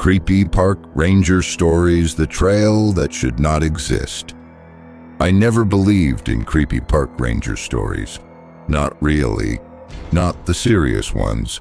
Creepy park ranger stories, the trail that should not exist. I never believed in creepy park ranger stories. Not really. Not the serious ones.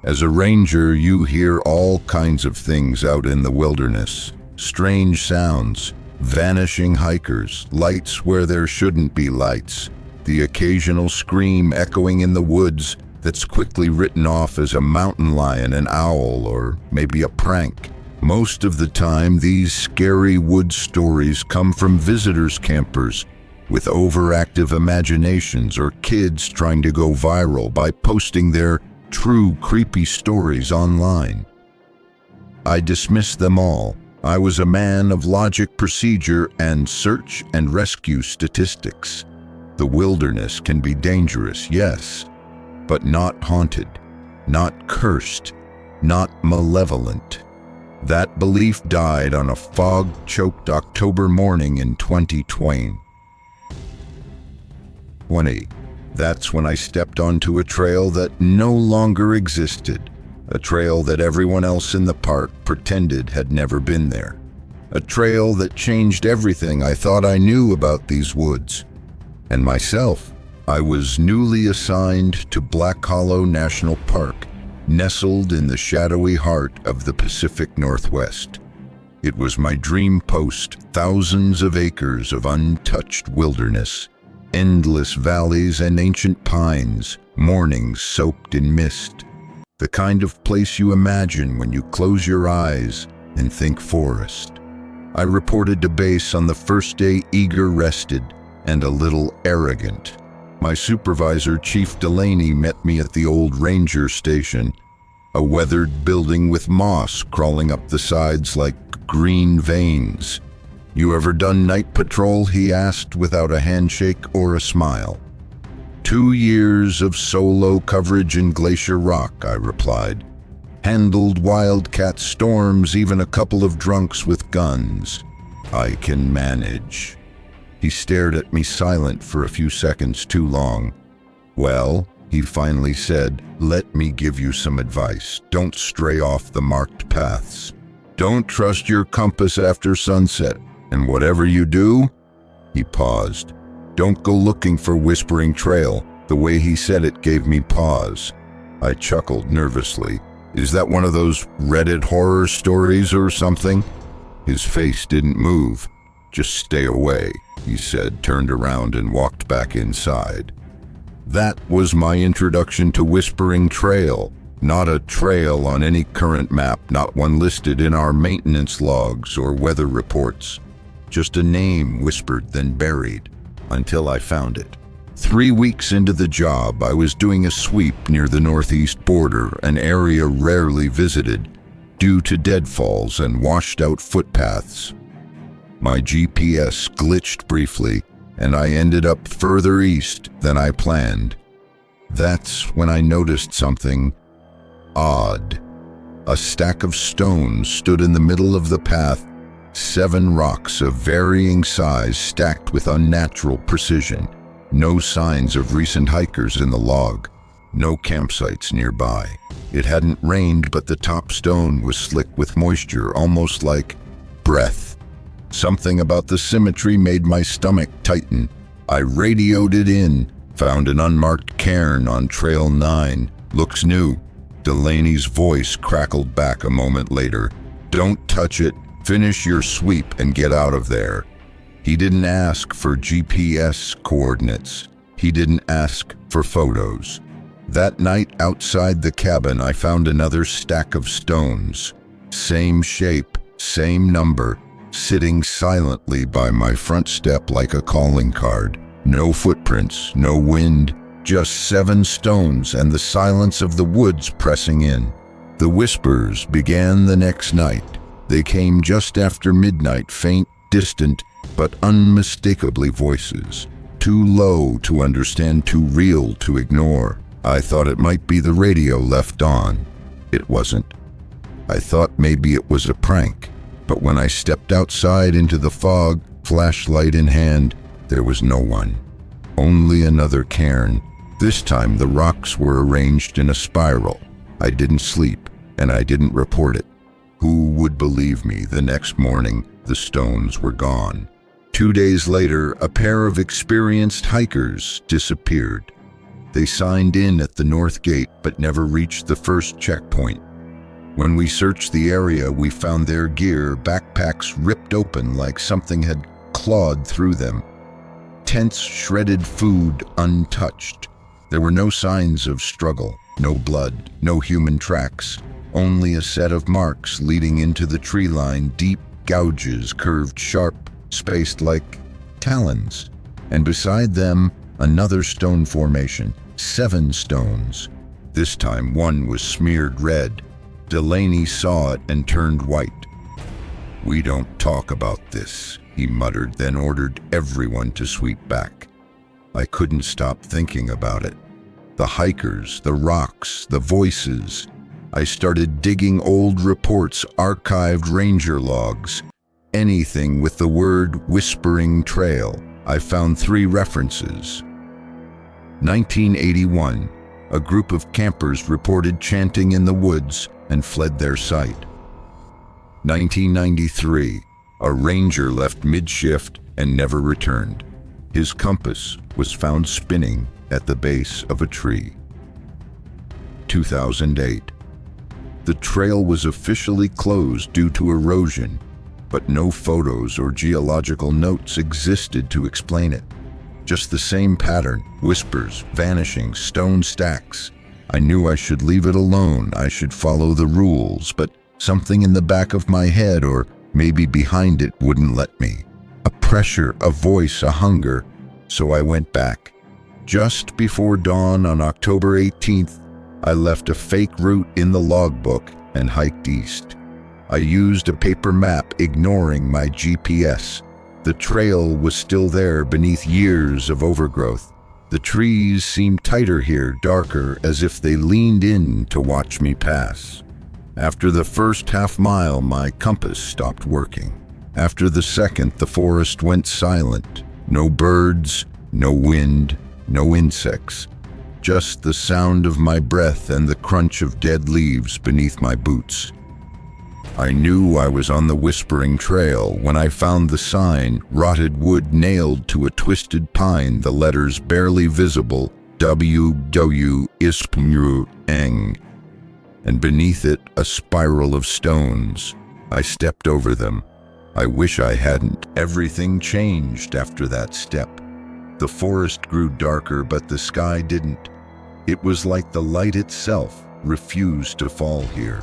As a ranger, you hear all kinds of things out in the wilderness. Strange sounds, vanishing hikers, lights where there shouldn't be lights, the occasional scream echoing in the woods that's quickly written off as a mountain lion, an owl, or maybe a prank. Most of the time, these scary wood stories come from visitors campers with overactive imaginations or kids trying to go viral by posting their true creepy stories online. I dismissed them all. I was a man of logic, procedure, and search and rescue statistics. The wilderness can be dangerous, yes, but not haunted, not cursed, not malevolent. That belief died on a fog-choked October morning in 2020. That's when I stepped onto a trail that no longer existed, a trail that everyone else in the park pretended had never been there, a trail that changed everything I thought I knew about these woods. And myself, I was newly assigned to Black Hollow National Park, nestled in the shadowy heart of the Pacific Northwest. It was my dream post, thousands of acres of untouched wilderness, endless valleys and ancient pines, mornings soaked in mist. The kind of place you imagine when you close your eyes and think forest. I reported to base on the first day, eager, rested, and a little arrogant. My supervisor, Chief Delaney, met me at the old ranger station, a weathered building with moss crawling up the sides like green veins. "You ever done night patrol?" he asked without a handshake or a smile. 2 years of solo coverage in Glacier Rock, I replied. Handled wildcat storms, even a couple of drunks with guns. I can manage. He stared at me silent for a few seconds, too long. "Well," he finally said, "let me give you some advice. Don't stray off the marked paths. Don't trust your compass after sunset. And whatever you do," he paused, "don't go looking for Whispering Trail." The way he said it gave me pause. I chuckled nervously. "Is that one of those Reddit horror stories or something?" His face didn't move. "Just stay away," he said, turned around and walked back inside. That was my introduction to Whispering Trail. Not a trail on any current map, not one listed in our maintenance logs or weather reports. Just a name whispered, then buried, until I found it. 3 weeks into the job, I was doing a sweep near the northeast border, an area rarely visited due to deadfalls and washed-out footpaths. My GPS glitched briefly, and I ended up further east than I planned. That's when I noticed something odd. A stack of stones stood in the middle of the path, 7 rocks of varying size stacked with unnatural precision. No signs of recent hikers in the log. No campsites nearby. It hadn't rained, but the top stone was slick with moisture, almost like breath. Something about the symmetry made my stomach tighten. I radioed it in, found an unmarked cairn on Trail 9. "Looks new." Delaney's voice crackled back a moment later. "Don't touch it. Finish your sweep and get out of there." He didn't ask for GPS coordinates. He didn't ask for photos. That night outside the cabin, I found another stack of stones. Same shape, same number, sitting silently by my front step like a calling card. No footprints, no wind, just 7 stones and the silence of the woods pressing in. The whispers began the next night. They came just after midnight, faint, distant, but unmistakably voices. Too low to understand, too real to ignore. I thought it might be the radio left on. It wasn't. I thought maybe it was a prank. But when I stepped outside into the fog, flashlight in hand, there was no one. Only another cairn. This time the rocks were arranged in a spiral. I didn't sleep, and I didn't report it. Who would believe me? The next morning, the stones were gone. 2 days later, a pair of experienced hikers disappeared. They signed in at the north gate but never reached the first checkpoint. When we searched the area, we found their gear, backpacks ripped open like something had clawed through them. Tents, shredded, food untouched. There were no signs of struggle, no blood, no human tracks, only a set of marks leading into the tree line, deep gouges curved sharp, spaced like talons. And beside them, another stone formation, 7 stones. This time one was smeared red. Delaney saw it and turned white. "We don't talk about this," he muttered, then ordered everyone to sweep back. I couldn't stop thinking about it. The hikers, the rocks, the voices. I started digging old reports, archived ranger logs, anything with the word Whispering Trail. I found 3 references. 1981, a group of campers reported chanting in the woods and fled their site. 1993, a ranger left mid-shift and never returned. His compass was found spinning at the base of a tree. 2008, the trail was officially closed due to erosion, but no photos or geological notes existed to explain it. Just the same pattern, whispers, vanishing, stone stacks. I knew I should leave it alone, I should follow the rules, but something in the back of my head, or maybe behind it, wouldn't let me. A pressure, a voice, a hunger. So I went back. Just before dawn on October 18th, I left a fake route in the logbook and hiked east. I used a paper map, ignoring my GPS. The trail was still there beneath years of overgrowth. The trees seemed tighter here, darker, as if they leaned in to watch me pass. After the first half mile, my compass stopped working. After the second, the forest went silent. No birds, no wind, no insects. Just the sound of my breath and the crunch of dead leaves beneath my boots. I knew I was on the Whispering Trail when I found the sign, rotted wood nailed to a twisted pine, the letters barely visible, W.W. Ispnru-eng, and beneath it a spiral of stones. I stepped over them. I wish I hadn't. Everything changed after that step. The forest grew darker, but the sky didn't. It was like the light itself refused to fall here.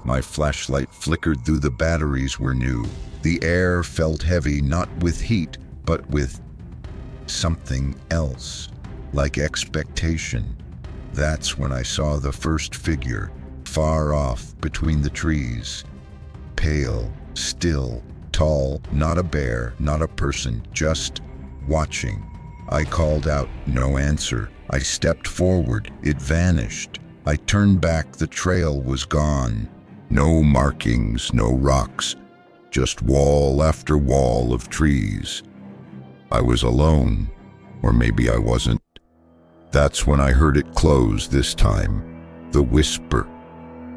My flashlight flickered through the batteries were new. The air felt heavy, not with heat, but with something else, like expectation. That's when I saw the first figure, far off between the trees. Pale, still, tall, not a bear, not a person, just watching. I called out, no answer. I stepped forward, it vanished. I turned back, the trail was gone. No markings, no rocks, just wall after wall of trees. I was alone, or maybe I wasn't. That's when I heard it close this time. The whisper.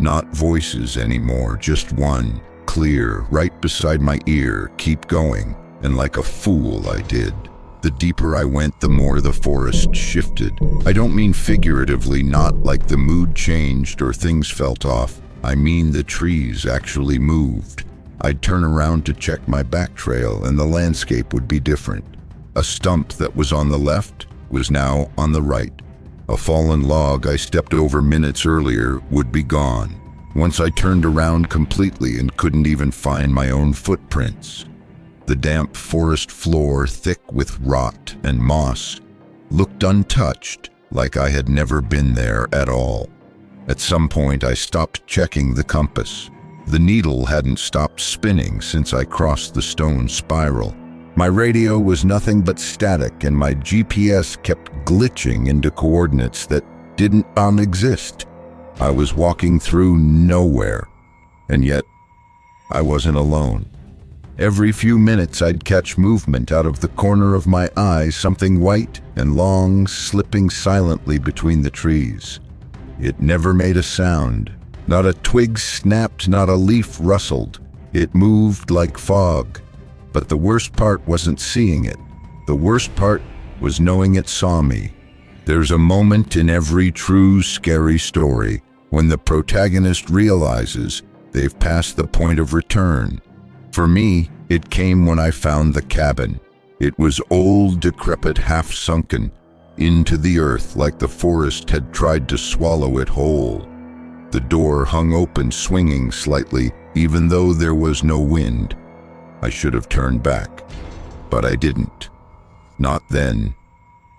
Not voices anymore, just one, clear, right beside my ear. Keep going. And like a fool I did. The deeper I went, the more the forest shifted. I don't mean figuratively, not like the mood changed or things felt off. I mean the trees actually moved. I'd turn around to check my back trail and the landscape would be different. A stump that was on the left was now on the right. A fallen log I stepped over minutes earlier would be gone. Once I turned around completely and couldn't even find my own footprints. The damp forest floor, thick with rot and moss, looked untouched, like I had never been there at all. At some point, I stopped checking the compass. The needle hadn't stopped spinning since I crossed the stone spiral. My radio was nothing but static, and my GPS kept glitching into coordinates that didn't exist. I was walking through nowhere, and yet I wasn't alone. Every few minutes, I'd catch movement out of the corner of my eye, something white and long, slipping silently between the trees. It never made a sound, Not a twig snapped, not a leaf rustled. It moved like fog. But the worst part wasn't seeing it. The worst part was knowing it saw me. There's a moment in every true scary story when the protagonist realizes they've passed the point of return. For me, it came when I found the cabin. It was old, decrepit, half-sunken into the earth like the forest had tried to swallow it whole. The door hung open, swinging slightly, even though there was no wind. I should have turned back, but I didn't. Not then.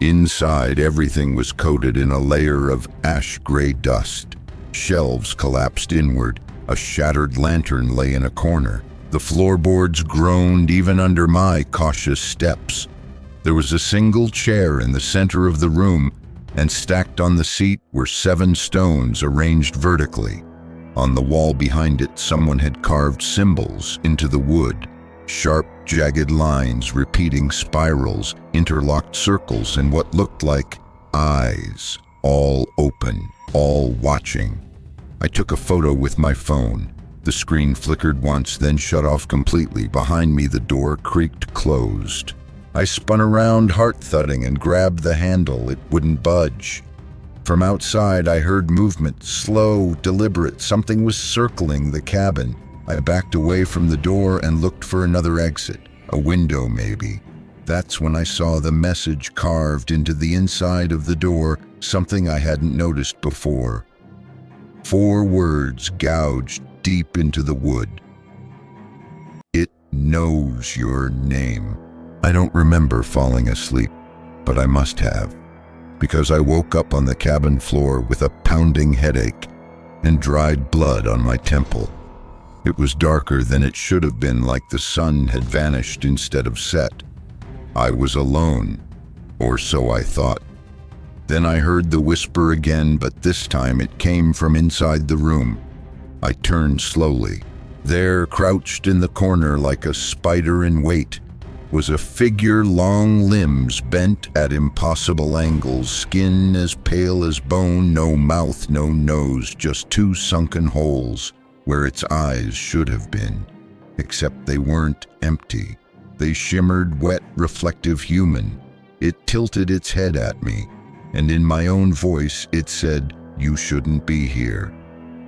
Inside, everything was coated in a layer of ash-gray dust. Shelves collapsed inward. A shattered lantern lay in a corner. The floorboards groaned even under my cautious steps. There was a single chair in the center of the room, and stacked on the seat were 7 stones arranged vertically. On the wall behind it, someone had carved symbols into the wood. Sharp, jagged lines, repeating spirals, interlocked circles, and what looked like eyes, all open, all watching. I took a photo with my phone. The screen flickered once, then shut off completely. Behind me, the door creaked closed. I spun around, heart thudding, and grabbed the handle. It wouldn't budge. From outside, I heard movement, slow, deliberate. Something was circling the cabin. I backed away from the door and looked for another exit, a window maybe. That's when I saw the message carved into the inside of the door, something I hadn't noticed before. 4 words gouged deep into the wood. It knows your name. I don't remember falling asleep, but I must have, because I woke up on the cabin floor with a pounding headache and dried blood on my temple. It was darker than it should have been, like the sun had vanished instead of set. I was alone, or so I thought. Then I heard the whisper again, but this time it came from inside the room. I turned slowly. There, crouched in the corner like a spider in wait, was a figure, long limbs bent at impossible angles, skin as pale as bone, no mouth, no nose, just 2 sunken holes where its eyes should have been. Except they weren't empty. They shimmered, wet, reflective, human. It tilted its head at me, and in my own voice it said, "You shouldn't be here."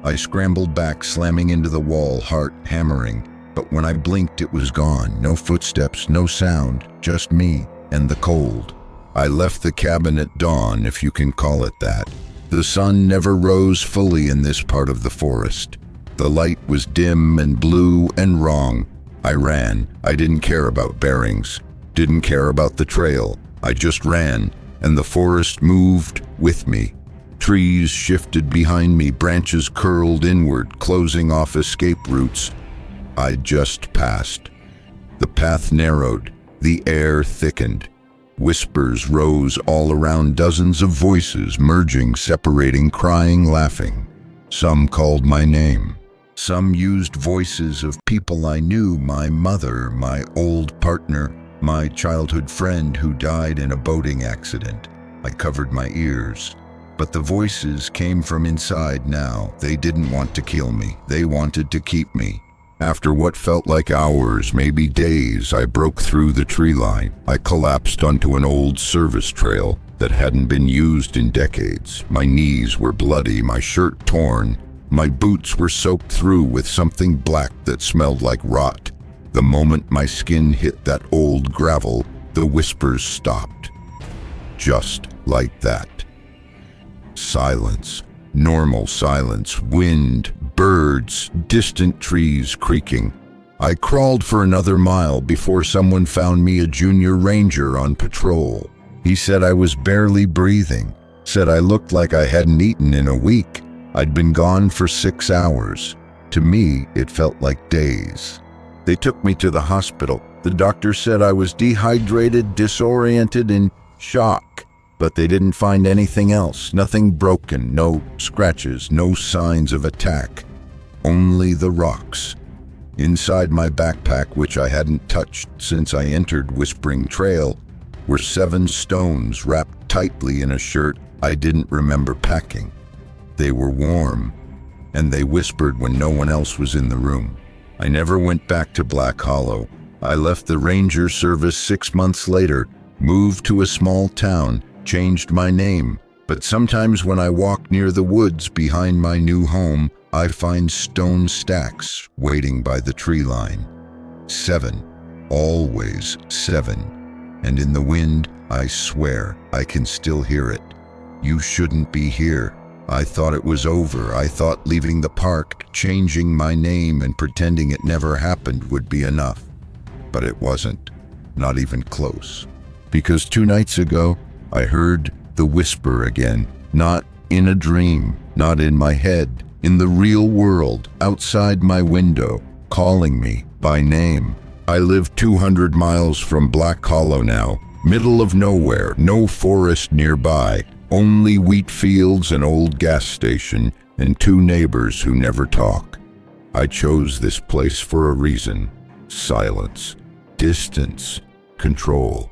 I scrambled back, slamming into the wall, heart hammering. But when I blinked, it was gone. No footsteps, no sound, just me and the cold. I left the cabin at dawn, if you can call it that. The sun never rose fully in this part of the forest. The light was dim and blue and wrong. I ran. I didn't care about bearings, didn't care about the trail. I just ran, and the forest moved with me. Trees shifted behind me, branches curled inward, closing off escape routes. I just passed. The path narrowed, the air thickened. Whispers rose all around, dozens of voices merging, separating, crying, laughing. Some called my name. Some used voices of people I knew, my mother, my old partner, my childhood friend who died in a boating accident. I covered my ears. But the voices came from inside now. They didn't want to kill me. They wanted to keep me. After what felt like hours, maybe days, I broke through the tree line. I collapsed onto an old service trail that hadn't been used in decades. My knees were bloody, my shirt torn. My boots were soaked through with something black that smelled like rot. The moment my skin hit that old gravel, the whispers stopped. Just like that. Silence. Normal silence. Wind, birds, distant trees creaking. I crawled for another mile before someone found me, a junior ranger on patrol. He said I was barely breathing, said I looked like I hadn't eaten in a week. I'd been gone for 6 hours. To me, it felt like days. They took me to the hospital. The doctor said I was dehydrated, disoriented, in shock. But they didn't find anything else. Nothing broken, no scratches, no signs of attack. Only the rocks. Inside my backpack, which I hadn't touched since I entered Whispering Trail, were 7 stones wrapped tightly in a shirt I didn't remember packing. They were warm, and they whispered when no one else was in the room. I never went back to Black Hollow. I left the Ranger Service 6 months later, moved to a small town, changed my name. But sometimes when I walk near the woods behind my new home, I find stone stacks waiting by the tree line. 7, always 7. And in the wind, I swear, I can still hear it. You shouldn't be here. I thought it was over. I thought leaving the park, changing my name and pretending it never happened would be enough. But it wasn't. Not even close. Because 2 nights ago, I heard the whisper again. Not in a dream, not in my head, in the real world, outside my window, calling me by name. I live 200 miles from Black Hollow now, middle of nowhere, no forest nearby, only wheat fields, an old gas station, and 2 neighbors who never talk. I chose this place for a reason. Silence, distance, control.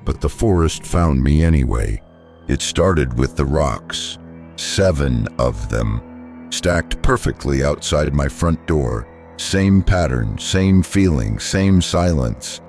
But the forest found me anyway. It started with the rocks, 7 of them, stacked perfectly outside my front door. Same pattern, same feeling, same silence.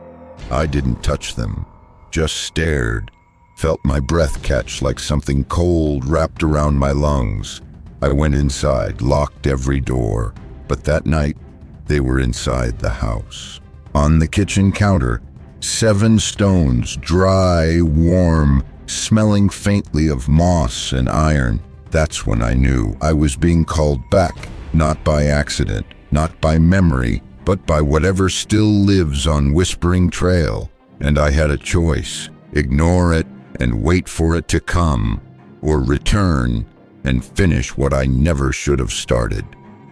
I didn't touch them, just stared, felt my breath catch like something cold wrapped around my lungs. I went inside, locked every door, but that night, they were inside the house. On the kitchen counter, 7 stones, dry, warm, smelling faintly of moss and iron. That's when I knew I was being called back, not by accident, not by memory, but by whatever still lives on Whispering Trail. And I had a choice: ignore it and wait for it to come, or return and finish what I never should have started.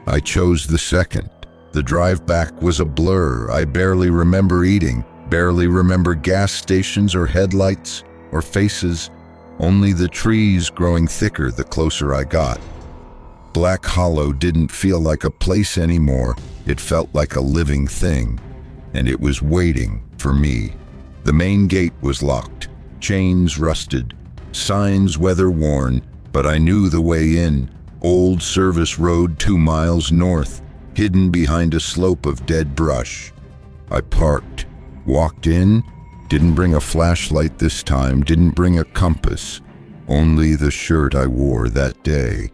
I chose the second. The drive back was a blur. I barely remember eating, barely remember gas stations or headlights or faces, only the trees growing thicker the closer I got. Black Hollow didn't feel like a place anymore. It felt like a living thing, and it was waiting for me. The main gate was locked, chains rusted, signs weather-worn, but I knew the way in. Old service road 2 miles north, hidden behind a slope of dead brush. I parked, walked in, didn't bring a flashlight this time, didn't bring a compass, only the shirt I wore that day.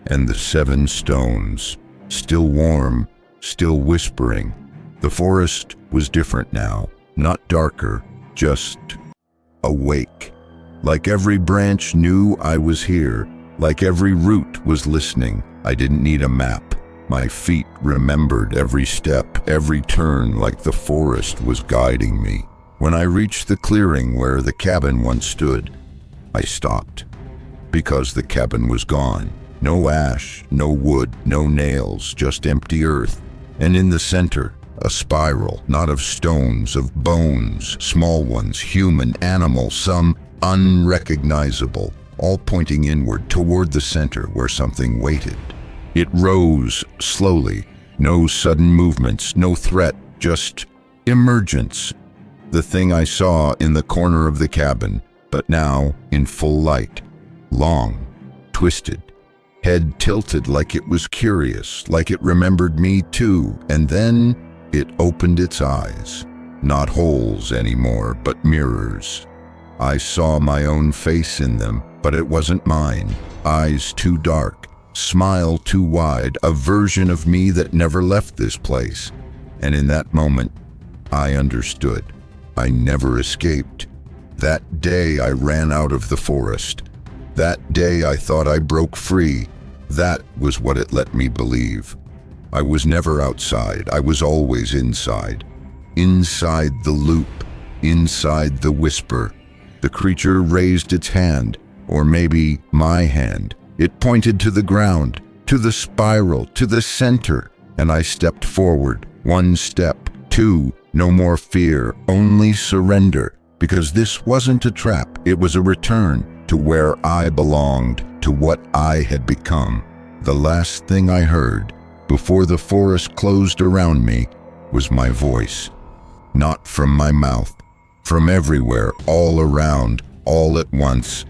And the 7 stones, still warm, still whispering. The forest was different now, not darker, just awake. Like every branch knew I was here, like every root was listening. I didn't need a map. My feet remembered every step, every turn, like the forest was guiding me. When I reached the clearing where the cabin once stood, I stopped, because the cabin was gone. No ash, no wood, no nails, just empty earth. And in the center, a spiral, not of stones, of bones, small ones, human, animal, some unrecognizable, all pointing inward toward the center where something waited. It rose slowly, no sudden movements, no threat, just emergence. The thing I saw in the corner of the cabin, but now in full light. Long, twisted, head tilted like it was curious, like it remembered me too, and then it opened its eyes. Not holes anymore, but mirrors. I saw my own face in them, but it wasn't mine. Eyes too dark, smile too wide, a version of me that never left this place. And in that moment, I understood. I never escaped. That day I ran out of the forest. That day I thought I broke free. That was what it let me believe. I was never outside. I was always inside. Inside the loop. Inside the whisper. The creature raised its hand, or maybe my hand. It pointed to the ground, to the spiral, to the center, and I stepped forward. 1 step, 2, no more fear, only surrender, because this wasn't a trap. It was a return to where I belonged, to what I had become. The last thing I heard, before the forest closed around me, was my voice. Not from my mouth, from everywhere, all around, all at once.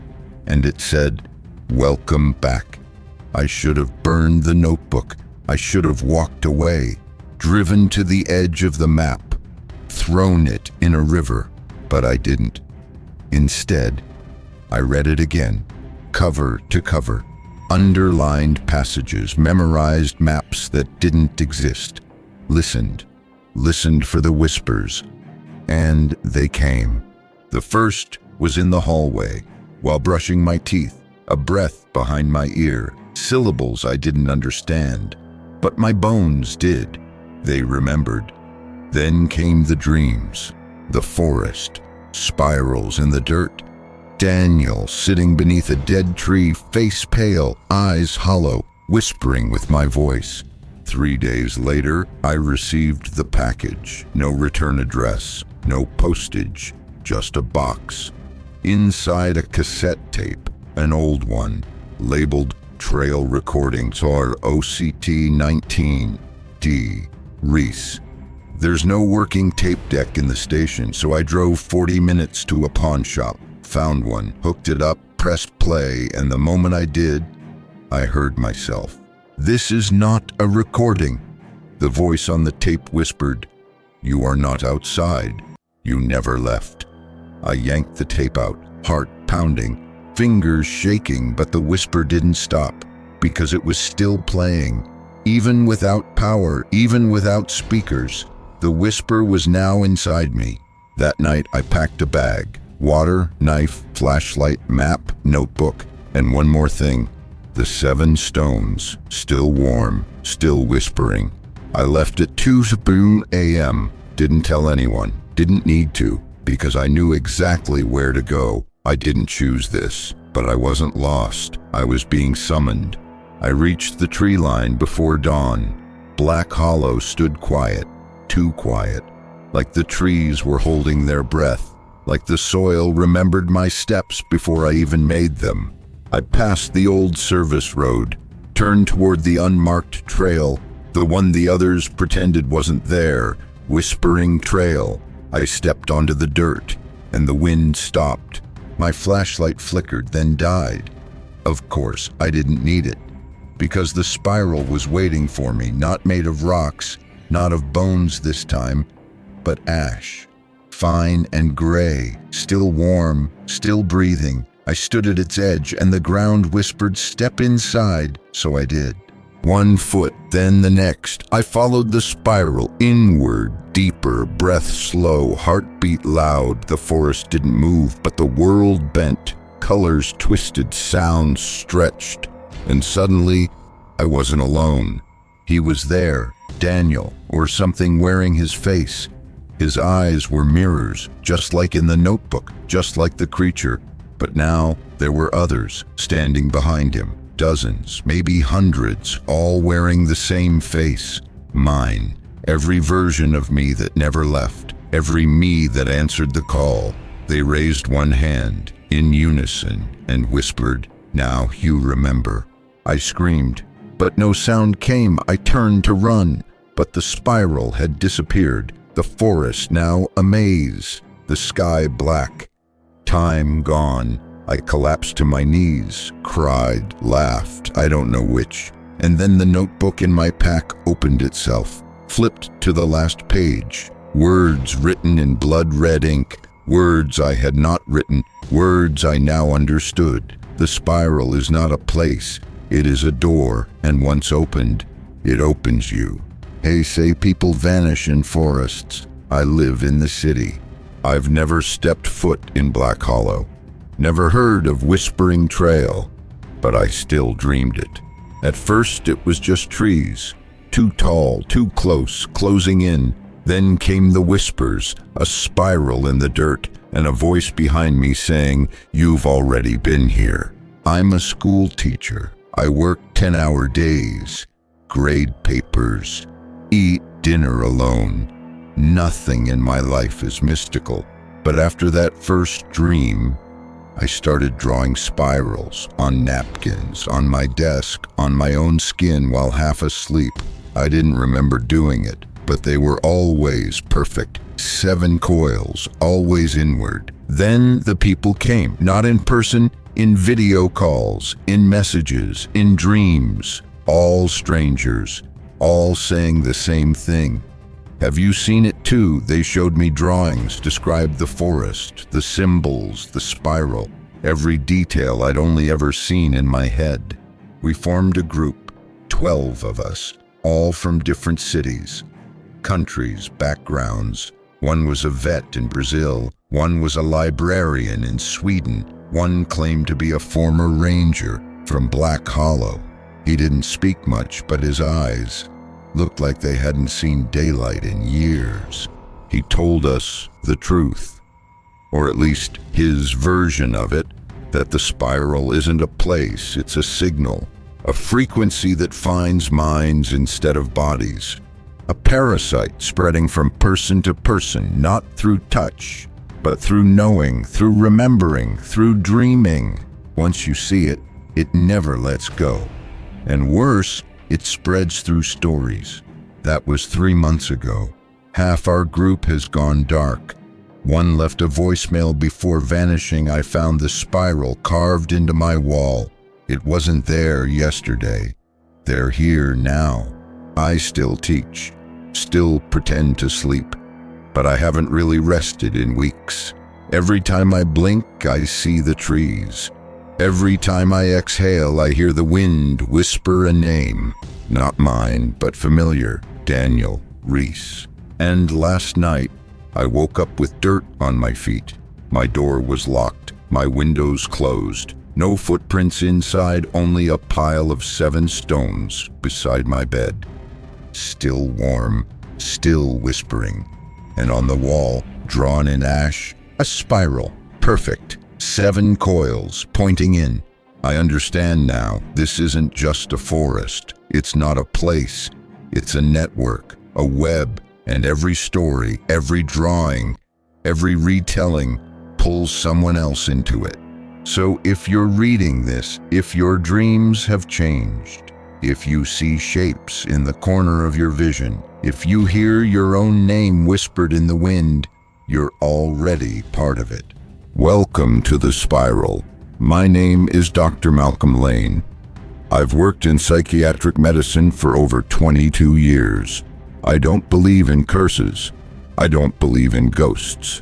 And it said, "Welcome back." I should have burned the notebook. I should have walked away, driven to the edge of the map, thrown it in a river, but I didn't. Instead, I read it again, cover to cover, underlined passages, memorized maps that didn't exist, listened for the whispers, and they came. The first was in the hallway, while brushing my teeth, a breath behind my ear, syllables I didn't understand, but my bones did. They remembered. Then came the dreams, the forest, spirals in the dirt, Daniel sitting beneath a dead tree, face pale, eyes hollow, whispering with my voice. 3 days later, I received the package. No return address, no postage, just a box. Inside a cassette tape, an old one, labeled Trail Recordings or OCT 19 D. Reese. There's no working tape deck in the station, so I drove 40 minutes to a pawn shop, found one, hooked it up, pressed play, and the moment I did, I heard myself. "This is not a recording." The voice on the tape whispered, "You are not outside. You never left." I yanked the tape out, heart pounding, fingers shaking, but the whisper didn't stop, because it was still playing. Even without power, even without speakers, the whisper was now inside me. That night I packed a bag, water, knife, flashlight, map, notebook, and one more thing. The 7 stones, still warm, still whispering. I left at 2 a.m., didn't tell anyone, didn't need to, because I knew exactly where to go. I didn't choose this, but I wasn't lost. I was being summoned. I reached the tree line before dawn. Black Hollow stood quiet, too quiet, like the trees were holding their breath, like the soil remembered my steps before I even made them. I passed the old service road, turned toward the unmarked trail, the one the others pretended wasn't there, whispering trail. I stepped onto the dirt, and the wind stopped. My flashlight flickered, then died. Of course, I didn't need it, because the spiral was waiting for me, not made of rocks, not of bones this time, but ash, fine and gray, still warm, still breathing. I stood at its edge, and the ground whispered, "Step inside," so I did. 1 foot, then the next. I followed the spiral, inward, deeper, breath slow, heartbeat loud. The forest didn't move, but the world bent, colors twisted, sounds stretched. And suddenly, I wasn't alone. He was there, Daniel, or something wearing his face. His eyes were mirrors, just like in the notebook, just like the creature. But now, there were others standing behind him. Dozens, maybe hundreds, all wearing the same face. Mine. Every version of me that never left. Every me that answered the call. They raised one hand, in unison, and whispered, "Now you remember." I screamed, but no sound came. I turned to run, but the spiral had disappeared. The forest now a maze, the sky black. Time gone. I collapsed to my knees, cried, laughed, I don't know which. And then the notebook in my pack opened itself, flipped to the last page. Words written in blood-red ink, words I had not written, words I now understood. The spiral is not a place, it is a door, and once opened, it opens you. Hey, say people vanish in forests. I live in the city. I've never stepped foot in Black Hollow. Never heard of Whispering Trail, but I still dreamed it. At first it was just trees, too tall, too close, closing in. Then came the whispers, a spiral in the dirt, and a voice behind me saying, "You've already been here." I'm a school teacher. I work 10-hour days, grade papers, eat dinner alone. Nothing in my life is mystical. But after that first dream, I started drawing spirals on napkins, on my desk, on my own skin while half asleep. I didn't remember doing it, but they were always perfect. 7 coils, always inward. Then the people came, not in person, in video calls, in messages, in dreams, all strangers, all saying the same thing. Have you seen it too? They showed me drawings, described the forest, the symbols, the spiral, every detail I'd only ever seen in my head. We formed a group, 12 of us, all from different cities, countries, backgrounds. One was a vet in Brazil, one was a librarian in Sweden, one claimed to be a former ranger from Black Hollow. He didn't speak much, but his eyes looked like they hadn't seen daylight in years. He told us the truth, or at least his version of it, that the spiral isn't a place, it's a signal, a frequency that finds minds instead of bodies. A parasite spreading from person to person, not through touch, but through knowing, through remembering, through dreaming. Once you see it, it never lets go. And worse, it spreads through stories. That was 3 months ago. Half our group has gone dark. One left a voicemail before vanishing. I found the spiral carved into my wall. It wasn't there yesterday. They're here now. I still teach, still pretend to sleep, but I haven't really rested in weeks. Every time I blink, I see the trees. Every time I exhale, I hear the wind whisper a name. Not mine, but familiar. Daniel Reese. And last night, I woke up with dirt on my feet. My door was locked, my windows closed. No footprints inside, only a pile of 7 stones beside my bed. Still warm, still whispering. And on the wall, drawn in ash, a spiral. Perfect. 7 coils pointing in. I understand now, this isn't just a forest. It's not a place. It's a network, a web, and every story, every drawing, every retelling pulls someone else into it. So if you're reading this, if your dreams have changed, if you see shapes in the corner of your vision, if you hear your own name whispered in the wind, you're already part of it. Welcome to the Spiral. My name is Dr. Malcolm Lane. I've worked in psychiatric medicine for over 22 years. I don't believe in curses. I don't believe in ghosts.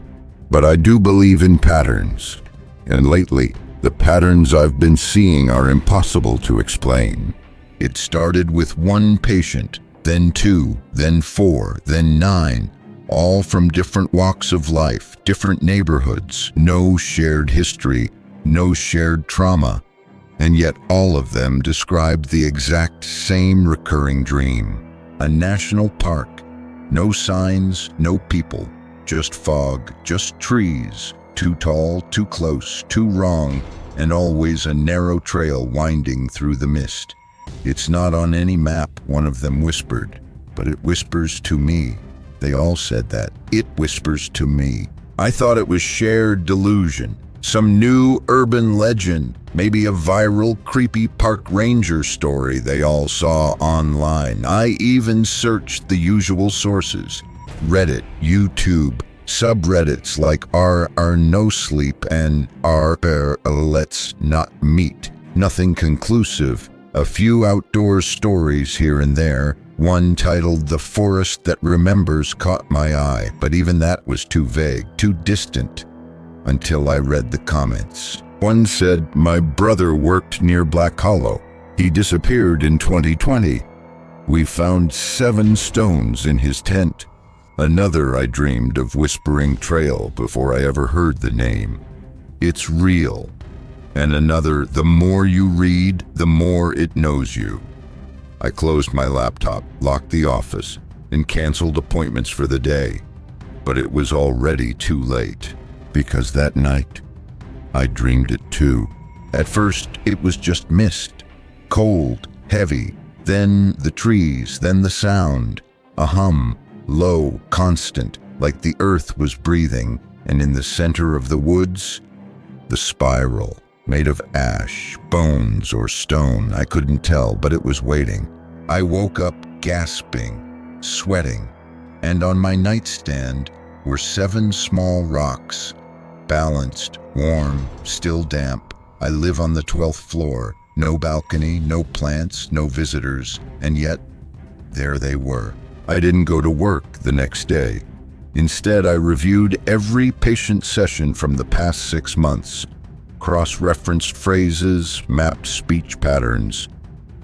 But I do believe in patterns. And lately, the patterns I've been seeing are impossible to explain. It started with 1 patient, then 2, then 4, then 9, all from different walks of life, different neighborhoods, no shared history, no shared trauma, and yet all of them described the exact same recurring dream. A national park, no signs, no people, just fog, just trees, too tall, too close, too wrong, and always a narrow trail winding through the mist. It's not on any map, one of them whispered, but it whispers to me. They all said that. It whispers to me. I thought it was shared delusion, some new urban legend, maybe a viral creepy park ranger story they all saw online. I even searched the usual sources: Reddit, YouTube, subreddits like r no sleep and r let's not meet. Nothing conclusive. A few outdoor stories here and there. One titled "The Forest That Remembers" caught my eye, but even that was too vague, too distant, until I read the comments. One said, "My brother worked near Black Hollow. He disappeared in 2020. We found 7 stones in his tent." Another, "I dreamed of Whispering Trail before I ever heard the name. It's real." And another, "The more you read, the more it knows you." I closed my laptop, locked the office, and canceled appointments for the day. But it was already too late, because that night, I dreamed it too. At first, it was just mist, cold, heavy, then the trees, then the sound, a hum, low, constant, like the earth was breathing, and in the center of the woods, the spiral. Made of ash, bones, or stone, I couldn't tell, but it was waiting. I woke up gasping, sweating, and on my nightstand were 7 small rocks, balanced, warm, still damp. I live on the 12th floor. No balcony, no plants, no visitors, and yet, there they were. I didn't go to work the next day. Instead, I reviewed every patient session from the past 6 months, cross-referenced phrases, mapped speech patterns,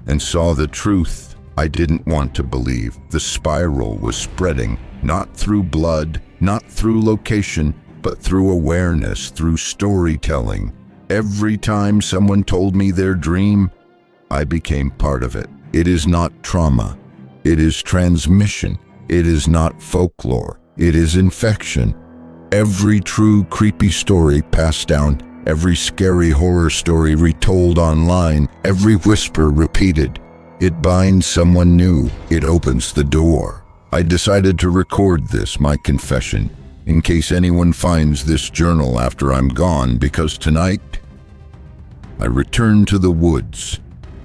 and saw the truth I didn't want to believe. The spiral was spreading, not through blood, not through location, but through awareness, through storytelling. Every time someone told me their dream, I became part of it. It is not trauma. It is transmission. It is not folklore. It is infection. Every true creepy story passed down, every scary horror story retold online, every whisper repeated. It binds someone new. It opens the door. I decided to record this, my confession, in case anyone finds this journal after I'm gone, because tonight, I returned to the woods,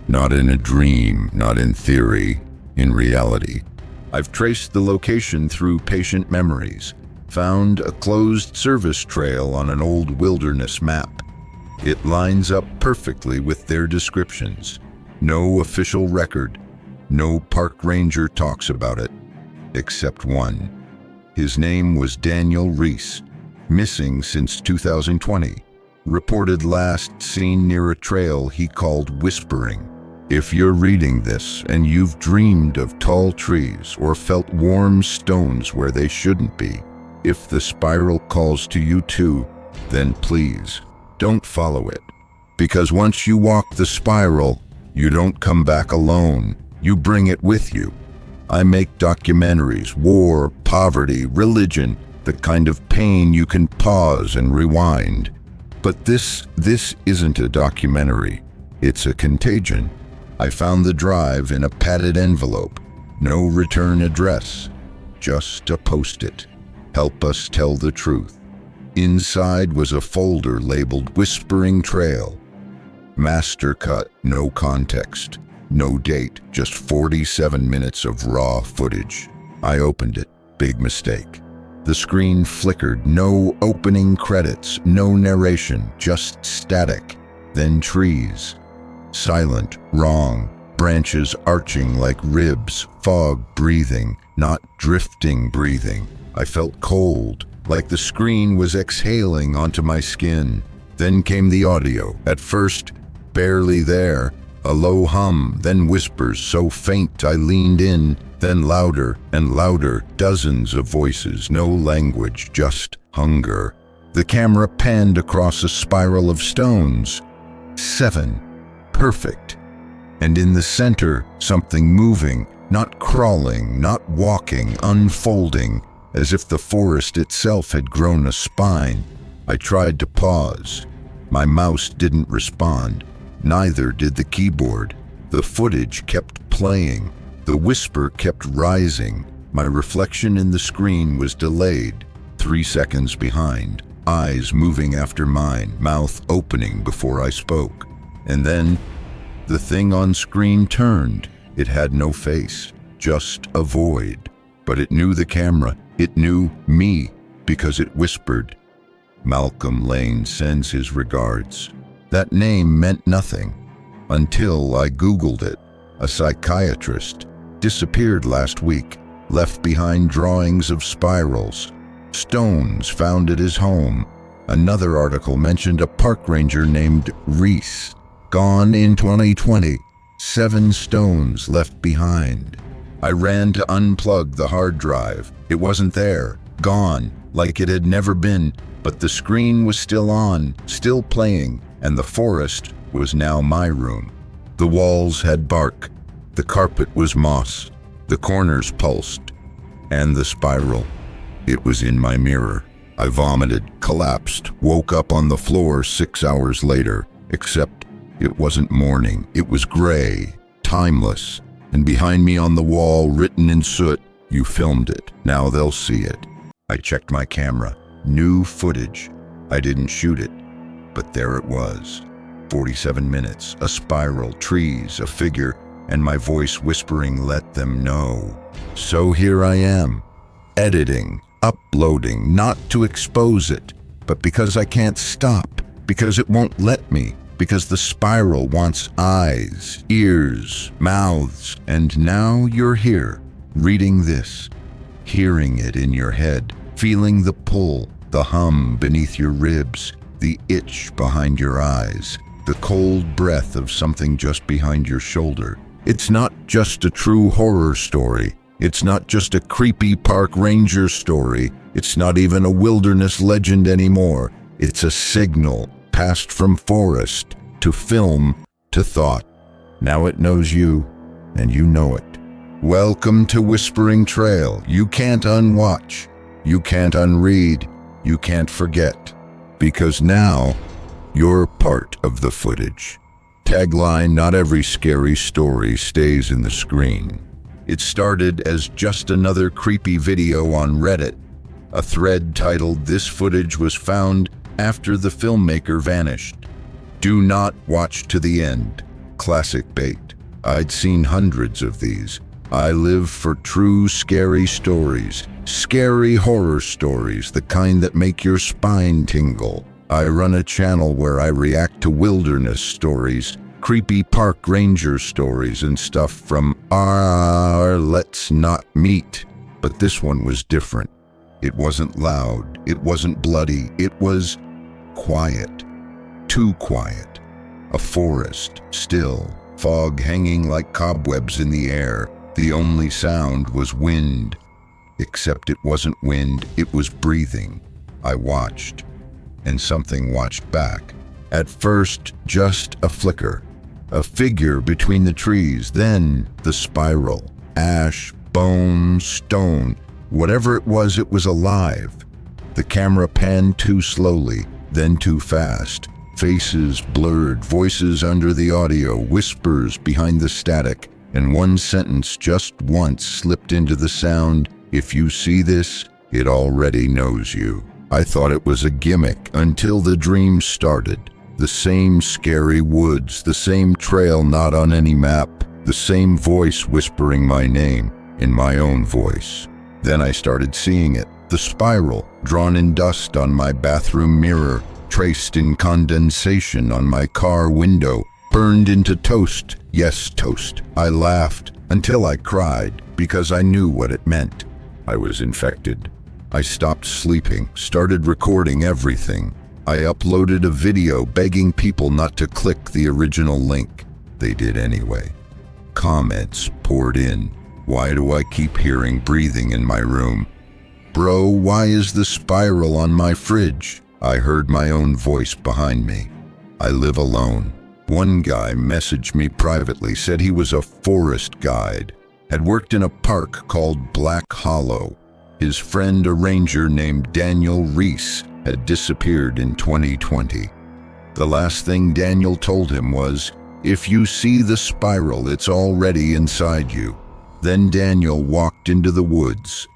not in a dream, not in theory, in reality. I've traced the location through patient memories, found a closed service trail on an old wilderness map. It lines up perfectly with their descriptions. No official record, no park ranger talks about it, except one. His name was Daniel Reese, missing since 2020. Reported last seen near a trail he called Whispering. If you're reading this and you've dreamed of tall trees or felt warm stones where they shouldn't be, if the spiral calls to you too, then please don't follow it. Because once you walk the spiral, you don't come back alone. You bring it with you. I make documentaries, war, poverty, religion, the kind of pain you can pause and rewind. But this isn't a documentary. It's a contagion. I found the drive in a padded envelope. No return address. Just a post-it. Help us tell the truth. Inside was a folder labeled Whispering Trail. Master cut, no context. No date, just 47 minutes of raw footage. I opened it. Big mistake. The screen flickered. No opening credits, no narration, just static. Then trees. Silent, wrong, branches arching like ribs, fog breathing, not drifting breathing. I felt cold, like the screen was exhaling onto my skin. Then came the audio. At first, barely there, a low hum, then whispers so faint I leaned in, then louder and louder, dozens of voices, no language, just hunger. The camera panned across a spiral of stones. 7. Perfect. And in the center, something moving, not crawling, not walking, unfolding, as if the forest itself had grown a spine. I tried to pause. My mouse didn't respond. Neither did the keyboard. The footage kept playing. The whisper kept rising. My reflection in the screen was delayed, 3 seconds behind, eyes moving after mine, mouth opening before I spoke. And then, the thing on screen turned. It had no face, just a void. But it knew the camera. It knew me, because it whispered, "Malcolm Lane sends his regards." That name meant nothing, until I Googled it. A psychiatrist disappeared last week, left behind drawings of spirals. Stones found at his home. Another article mentioned a park ranger named Reese. Gone in 2020, 7 stones left behind. I ran to unplug the hard drive. It wasn't there, gone, like it had never been, but the screen was still on, still playing, and the forest was now my room. The walls had bark, the carpet was moss, the corners pulsed, and the spiral. It was in my mirror. I vomited, collapsed, woke up on the floor 6 hours later, except it wasn't morning. It was gray, timeless, and behind me on the wall, written in soot, "You filmed it. Now they'll see it." I checked my camera. New footage. I didn't shoot it, but there it was. 47 minutes, a spiral, trees, a figure, and my voice whispering, "Let them know." So here I am, editing, uploading, not to expose it, but because I can't stop, because it won't let me. because the spiral wants eyes, ears, mouths, and now you're here, reading this, hearing it in your head, feeling the pull, the hum beneath your ribs, the itch behind your eyes, the cold breath of something just behind your shoulder. It's not just a true horror story. It's not just a creepy park ranger story. It's not even a wilderness legend anymore. It's a signal passed from forest to film to thought. Now it knows you, and you know it. Welcome to Whispering Trail. You can't unwatch. You can't unread. You can't forget. Because now, you're part of the footage. Tagline: not every scary story stays in the screen. It started as just another creepy video on Reddit, a thread titled "This footage was found after the filmmaker vanished. Do not watch to the end." Classic bait. I'd seen hundreds of these. I live for true scary stories, scary horror stories, the kind that make your spine tingle. I run a channel where I react to wilderness stories, creepy park ranger stories, and stuff from our Let's Not Meet. But this one was different. It wasn't loud, it wasn't bloody, it was quiet. Too quiet. A forest, still, fog hanging like cobwebs in the air. The only sound was wind. Except it wasn't wind, it was breathing. I watched, and something watched back. At first, just a flicker, a figure between the trees, then the spiral. Ash, bone, stone, whatever it was alive. The camera panned too slowly, then too fast. Faces blurred, voices under the audio, whispers behind the static, and one sentence just once slipped into the sound: "If you see this, it already knows you." I thought it was a gimmick until the dream started. The same scary woods, the same trail not on any map, the same voice whispering my name in my own voice. Then I started seeing it. The spiral, drawn in dust on my bathroom mirror, traced in condensation on my car window, burned into toast. Yes, toast. I laughed until I cried because I knew what it meant. I was infected. I stopped sleeping, started recording everything. I uploaded a video begging people not to click the original link. They did anyway. Comments poured in. Why do I keep hearing breathing in my room? Bro, why is the spiral on my fridge? I heard my own voice behind me. I live alone. One guy messaged me privately, said he was a forest guide, had worked in a park called Black Hollow. His friend, a ranger named Daniel Reese, had disappeared in 2020. The last thing Daniel told him was, "If you see the spiral, it's already inside you." Then Daniel walked into the woods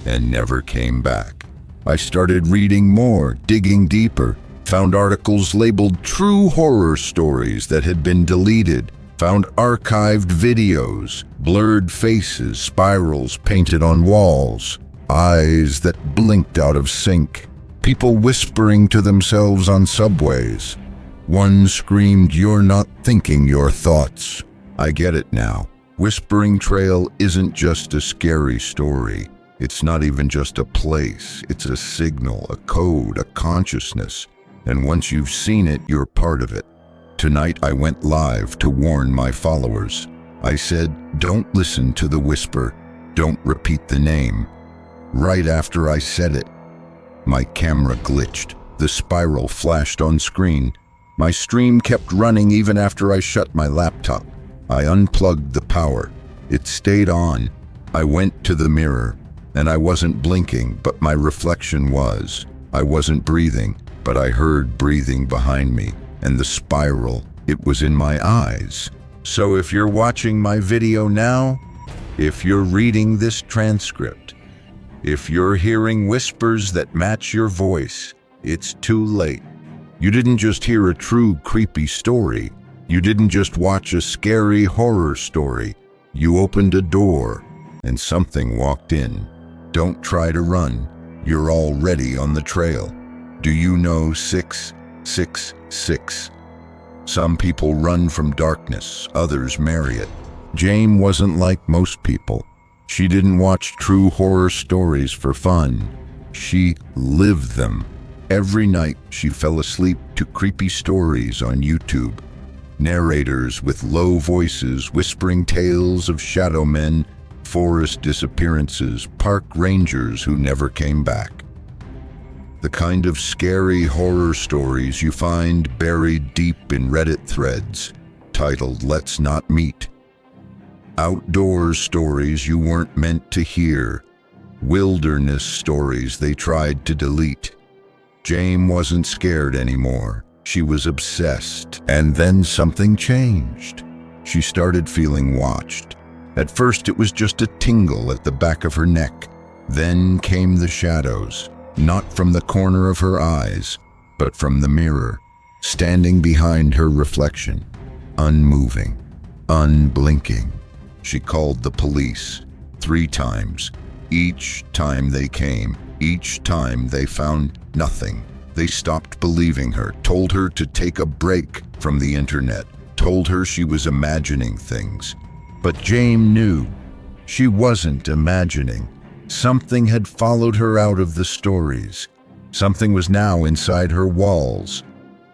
and never came back. I started reading more, digging deeper, found articles labeled true horror stories that had been deleted, found archived videos, blurred faces, spirals painted on walls, eyes that blinked out of sync, people whispering to themselves on subways. One screamed, "You're not thinking your thoughts." I get it now. Whispering Trail isn't just a scary story. It's not even just a place. It's a signal, a code, a consciousness. And once you've seen it, you're part of it. Tonight I went live to warn my followers. I said, don't listen to the whisper. Don't repeat the name. Right after I said it, my camera glitched. The spiral flashed on screen. My stream kept running even after I shut my laptop. I unplugged the power. It stayed on. I went to the mirror, and I wasn't blinking, but my reflection was. I wasn't breathing, but I heard breathing behind me, and the spiral, it was in my eyes. So if you're watching my video now, if you're reading this transcript, if you're hearing whispers that match your voice, it's too late. You didn't just hear a true creepy story. You didn't just watch a scary horror story. You opened a door, and something walked in. Don't try to run. You're already on the trail. Do you know 666? Some people run from darkness, others marry it. Jane wasn't like most people. She didn't watch true horror stories for fun. She lived them. Every night she fell asleep to creepy stories on YouTube. Narrators with low voices whispering tales of shadow men, forest disappearances, park rangers who never came back. The kind of scary horror stories you find buried deep in Reddit threads, titled "Let's Not Meet." Outdoors stories you weren't meant to hear. Wilderness stories they tried to delete. Jane wasn't scared anymore. She was obsessed. And then something changed. She started feeling watched. At first it was just a tingle at the back of her neck. Then came the shadows, not from the corner of her eyes, but from the mirror, standing behind her reflection, unmoving, unblinking. She called the police 3 times. Each time they came, each time they found nothing. They stopped believing her, told her to take a break from the internet, told her she was imagining things. But Jane knew she wasn't imagining. Something had followed her out of the stories. Something was now inside her walls.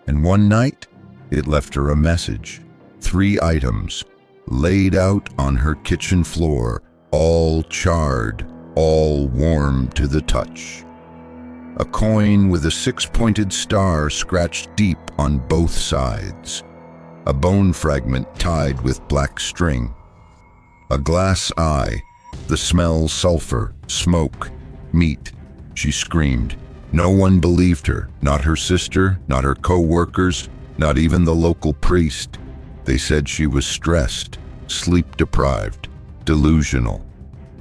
And one night, it left her a message. 3 items, laid out on her kitchen floor, all charred, all warm to the touch. A coin with a 6-pointed star scratched deep on both sides. A bone fragment tied with black string. A glass eye, the smell sulfur, smoke, meat. She screamed. No one believed her, not her sister, not her co-workers, not even the local priest. They said she was stressed, sleep-deprived, delusional.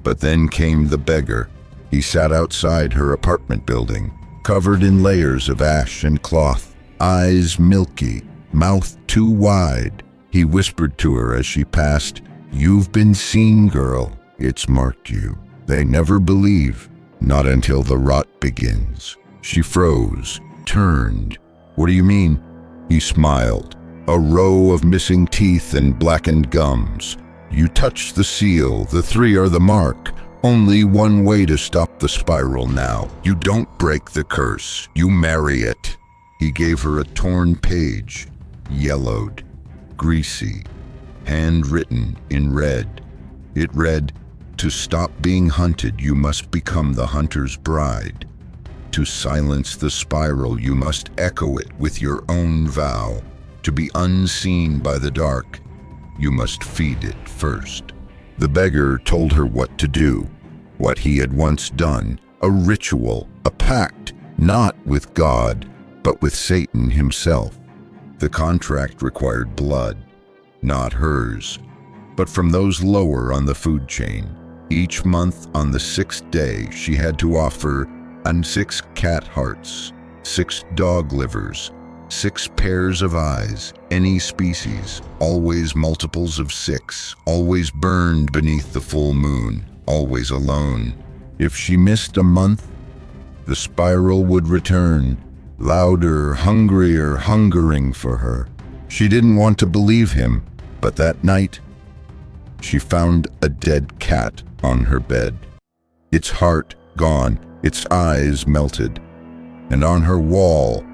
But then came the beggar. He sat outside her apartment building, covered in layers of ash and cloth, eyes milky, mouth too wide. He whispered to her as she passed, "You've been seen, girl. It's marked you." They never believe, not until the rot begins. She froze, turned. "What do you mean?" He smiled. "A row of missing teeth and blackened gums. You touched the seal, the 3 are the mark. Only one way to stop the spiral now. You don't break the curse, you marry it." He gave her a torn page, yellowed, greasy, handwritten in red. It read, "To stop being hunted, you must become the hunter's bride. To silence the spiral, you must echo it with your own vow. To be unseen by the dark, you must feed it first." The beggar told her what to do, what he had once done, a ritual, a pact, not with God, but with Satan himself. The contract required blood, not hers, but from those lower on the food chain. Each month on the 6th day, she had to offer 6 cat hearts, 6 dog livers, 6 pairs of eyes, any species, always multiples of 6, always burned beneath the full moon, always alone. If she missed a month, the spiral would return, louder, hungrier, hungering for her. She didn't want to believe him, but that night, she found a dead cat on her bed. Its heart gone, its eyes melted, and on her wall,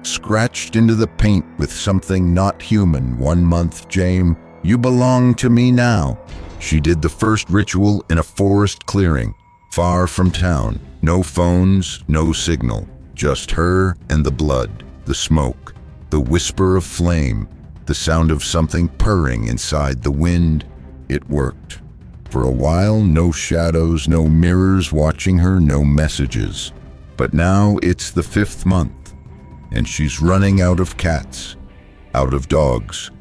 scratched into the paint with something not human, 1 month, "Jane, you belong to me now." She did the first ritual in a forest clearing, far from town. No phones, no signal, just her and the blood, the smoke, the whisper of flame, the sound of something purring inside the wind. It worked. For a while, no shadows, no mirrors watching her, no messages. But now it's the 5th month, and she's running out of cats, out of dogs,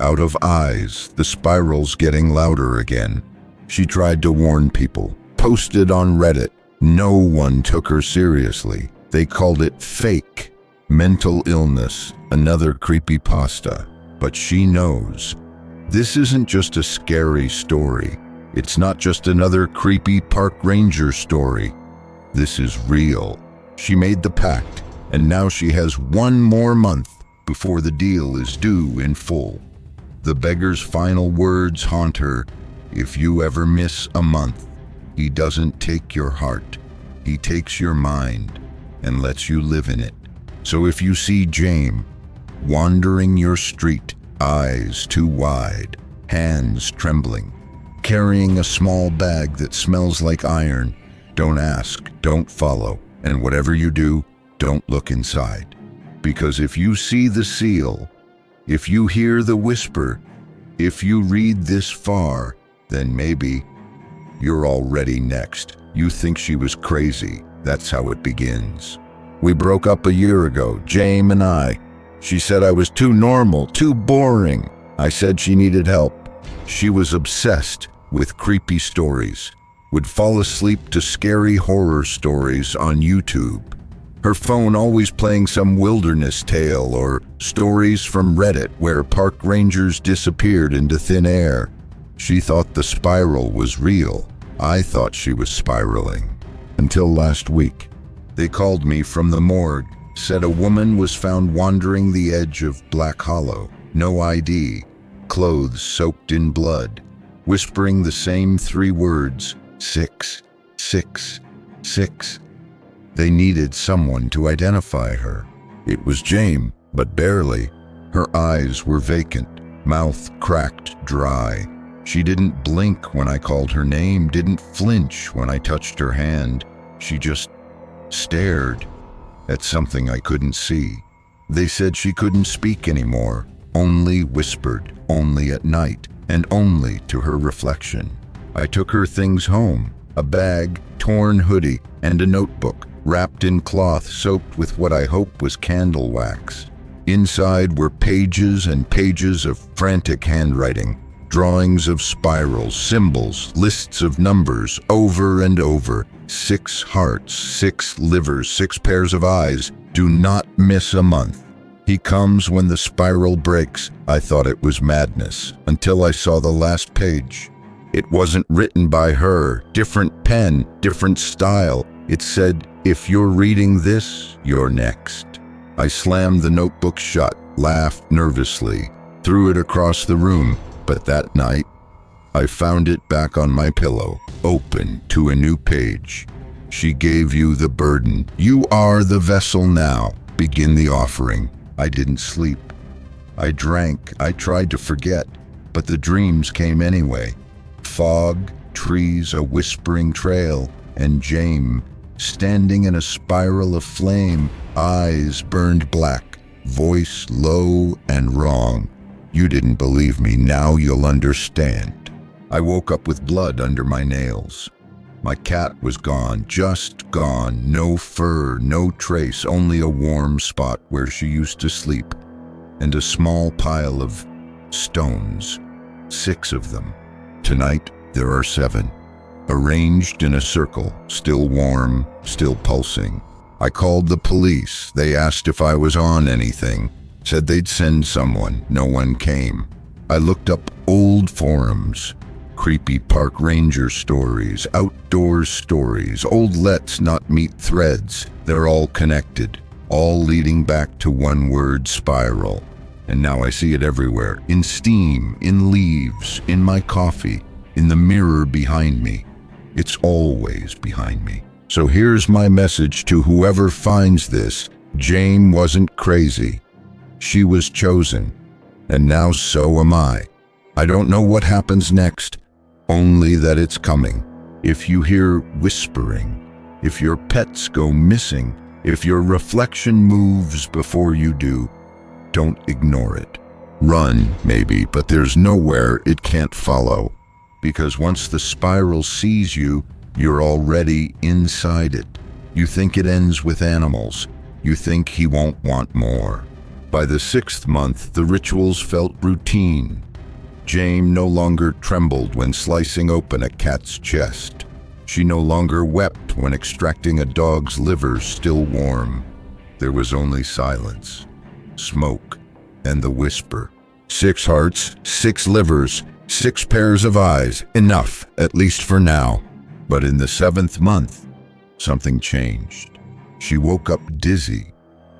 out of eyes. The spiral's getting louder again. She tried to warn people, posted on Reddit. No one took her seriously. They called it fake, mental illness, another creepypasta. But she knows. This isn't just a scary story. It's not just another creepy park ranger story. This is real. She made the pact, and now she has 1 more month, before the deal is due in full. The beggar's final words haunt her. If you ever miss a month, he doesn't take your heart. He takes your mind and lets you live in it. So if you see James wandering your street, eyes too wide, hands trembling, carrying a small bag that smells like iron, don't ask, don't follow, and whatever you do, don't look inside. Because if you see the seal, if you hear the whisper, if you read this far, then maybe you're already next. You think she was crazy. That's how it begins. We broke up a year ago, James and I. She said I was too normal, too boring. I said she needed help. She was obsessed with creepy stories, would fall asleep to scary horror stories on YouTube. Her phone always playing some wilderness tale or stories from Reddit where park rangers disappeared into thin air. She thought the spiral was real. I thought she was spiraling. Until last week. They called me from the morgue, said a woman was found wandering the edge of Black Hollow. No ID, clothes soaked in blood, whispering the same 3 words, 6, 6, 6. They needed someone to identify her. It was James, but barely. Her eyes were vacant, mouth cracked dry. She didn't blink when I called her name, didn't flinch when I touched her hand. She just stared at something I couldn't see. They said she couldn't speak anymore, only whispered, only at night, and only to her reflection. I took her things home, a bag, torn hoodie, and a notebook, wrapped in cloth soaked with what I hope was candle wax. Inside were pages and pages of frantic handwriting, drawings of spirals, symbols, lists of numbers, over and over. 6 hearts, 6 livers, 6 pairs of eyes. Do not miss a month. He comes when the spiral breaks. I thought it was madness, until I saw the last page. It wasn't written by her. Different pen, different style. It said, if you're reading this, you're next. I slammed the notebook shut, laughed nervously, threw it across the room. But that night, I found it back on my pillow, open to a new page. She gave you the burden. You are the vessel now. Begin the offering. I didn't sleep. I drank. I tried to forget, but the dreams came anyway. Fog, trees, a whispering trail, and James standing in a spiral of flame, eyes burned black, voice low and wrong. You didn't believe me, now you'll understand. I woke up with blood under my nails. My cat was gone, just gone, no fur, no trace, only a warm spot where she used to sleep, and a small pile of stones, 6 of them. Tonight, there are 7, arranged in a circle, still warm, still pulsing. I called the police. They asked if I was on anything. Said they'd send someone. No one came. I looked up old forums, creepy park ranger stories, outdoors stories, old let's not meet threads. They're all connected, all leading back to one word: spiral. And now I see it everywhere, in steam, in leaves, in my coffee, in the mirror behind me. It's always behind me. So here's my message to whoever finds this. James wasn't crazy. She was chosen, and now so am I. I don't know what happens next, only that it's coming. If you hear whispering, if your pets go missing, if your reflection moves before you do, don't ignore it. Run, maybe, but there's nowhere it can't follow. Because once the spiral sees you, you're already inside it. You think it ends with animals. You think he won't want more. By the 6th month, the rituals felt routine. James no longer trembled when slicing open a cat's chest. She no longer wept when extracting a dog's liver still warm. There was only silence, smoke, and the whisper. 6 hearts, 6 livers, 6 pairs of eyes. Enough, at least for now. But in the 7th month, something changed. She woke up dizzy,